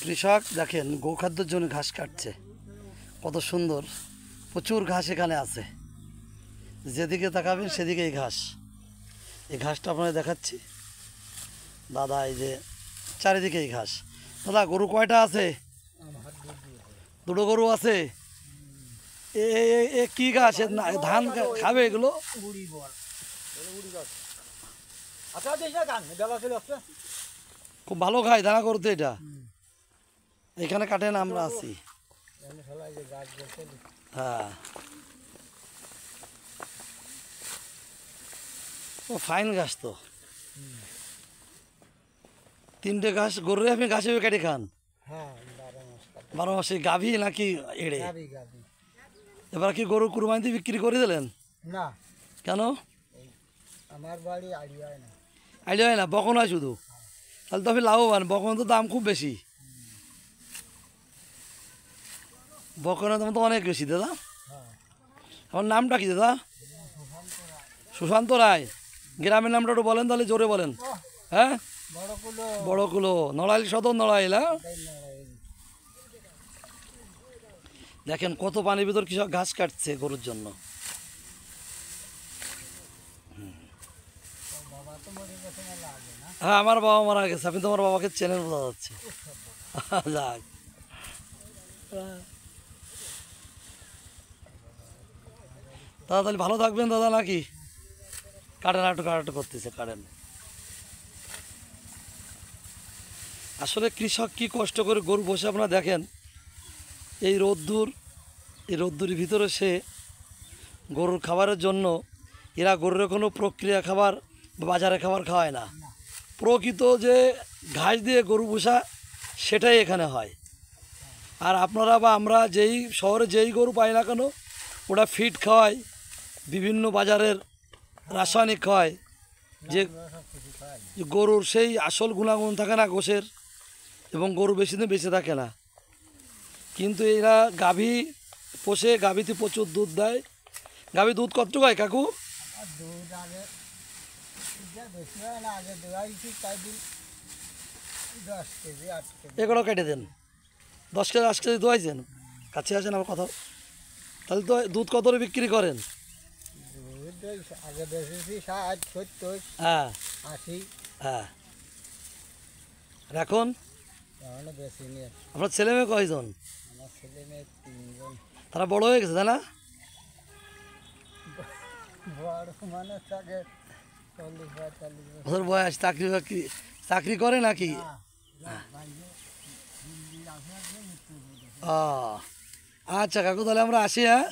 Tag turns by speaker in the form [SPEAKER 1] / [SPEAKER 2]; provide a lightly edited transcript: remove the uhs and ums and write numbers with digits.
[SPEAKER 1] কৃষক দেখেন গোখাদ্যের জন্য ঘাস কাটছে, কত সুন্দর। প্রচুর ঘাস এখানে আছে, যেদিকে তাকাবেন সেদিকেই ঘাস। এই ঘাসটা আপনাদের দেখাচ্ছি দাদা, এই যে চারিদিকেই ঘাস। দাদা গরু কয়টা আছে? দুটো গরু আছে। এ কি ঘাস? ধান খাবে এগুলো? খুব ভালো খায় দানা করতে এটা। এখানে কাটেন, আমরা আছি। হ্যাঁ, ও ফাইন ঘাস তো। তিনটে ঘাস গরু আপনি ঘাসে কেটে খান? 12 মাসে। গাভী নাকি এড়ে? এবার কি গরু কুরবানিতে বিক্রি করে দিলেন?
[SPEAKER 2] না।
[SPEAKER 1] কেন?
[SPEAKER 2] আমার বাড়ি আইডিয়া হয় না।
[SPEAKER 1] আইডিয়া হয় না, বকন হয় শুধু। তাহলে তো আপনি লাভবান। বকন তো দাম খুব বেশি, বকনের দাম তো অনেক বেশি দাদা। আমার নামটা কি দাদা? সুশান্ত রায়। গ্রামের নামটা একটু বলেন তাহলে, জোরে বলেন। হ্যাঁ, বড়কুলো, নড়াইল সদর, নড়াইল। হ্যাঁ, দেখেন কত পানির ভিতর কৃষক ঘাস কাটছে গরুর জন্য। হ্যাঁ, আমার বাবা মারা গেছে। আপনি তোমার বাবাকে চেনেন বোঝা যাচ্ছে। যাক, দাদা তাহলে ভালো থাকবেন দাদা, নাকি? কাটেন, কাটাটো করতেছে, কাটেন। আসলে কৃষক কি কষ্ট করে গরু বসে, আপনারা দেখেন এই রোদ্দুর ভিতরে সে গরুর খাবারের জন্য। এরা গরুর কোনো প্রক্রিয়া খাবার বা বাজারে খাবার খাওয়ায় না। প্রকৃত যে ঘাস দিয়ে গরু পোষা, সেটাই এখানে হয়। আর আপনারা বা আমরা যেই শহরে যেই গরু পাই না কেন, ওটা ফিড খাওয়ায়, বিভিন্ন বাজারের রাসায়নিক খাওয়ায়, যে গরুর সেই আসল গুণাগুণ থাকে না গোশের, এবং গরু বেশি দিন বেঁচে থাকে না। কিন্তু এরা গাভী পোষে, গাভীতে প্রচুর দুধ দেয়। গাভী দুধ কতটুকু হয় কাকু? এগুলো কেটে দেন। 10 কেজি 8 কেজি দোয়াইছেন, কাছে আসেন আমার কথা। তাহলে তো দুধ কত বিক্রি করেন? হ্যাঁ,
[SPEAKER 2] 80।
[SPEAKER 1] হ্যাঁ। এখন আপনার ছেলে মেয়ে কয়জন?
[SPEAKER 2] আমার ছেলে মেয়ে 3 জন।
[SPEAKER 1] তারা বড় হয়ে গেছে, তাই না?
[SPEAKER 2] বড় মানে থাকে 40-45
[SPEAKER 1] বছর বয়স। চাকরি করে নাকি? ও আচ্ছা কাকু, তাহলে আমরা আসি। হ্যাঁ।